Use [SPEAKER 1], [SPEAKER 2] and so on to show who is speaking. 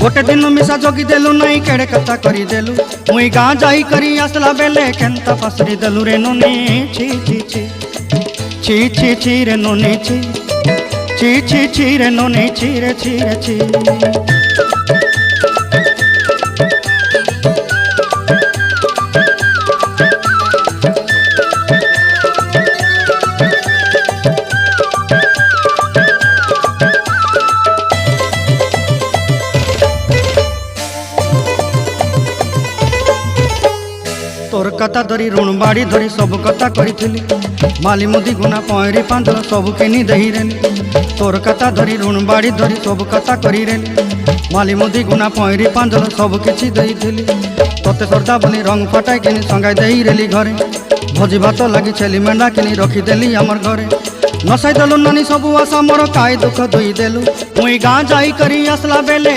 [SPEAKER 1] गोटे दिन मिसा जगी देलु नहीं केड़े कथा करी देलु मुई गाँ जाई करी आसला बेले केंता फसरी देलु रे नोनी छी छी छी छी छी छी रे नोनी छी छी छी छी रे नोनी छी रे छी रे छी। तोर कथा धरी ऋण बाड़ी धरी सब कथा करी माली मुदी गुना पहरी पांदल सब किनी दही रेली। तोर कथा धरी ऋण बाड़ी धरी सब कथा करी रेली माली मुदी गुना पहरी पांदल सब किछि दही थी तोते सरदा बनी रंग फटाई किनी संगाई दही रेली घरे भोजी भात लगी छेली मेंढा किनी रखीदेली आमर घरे नसाई देलु नानी सबू आशा मोर काई दुख दुई देलु मुई गाँ जाई करी आसला बेले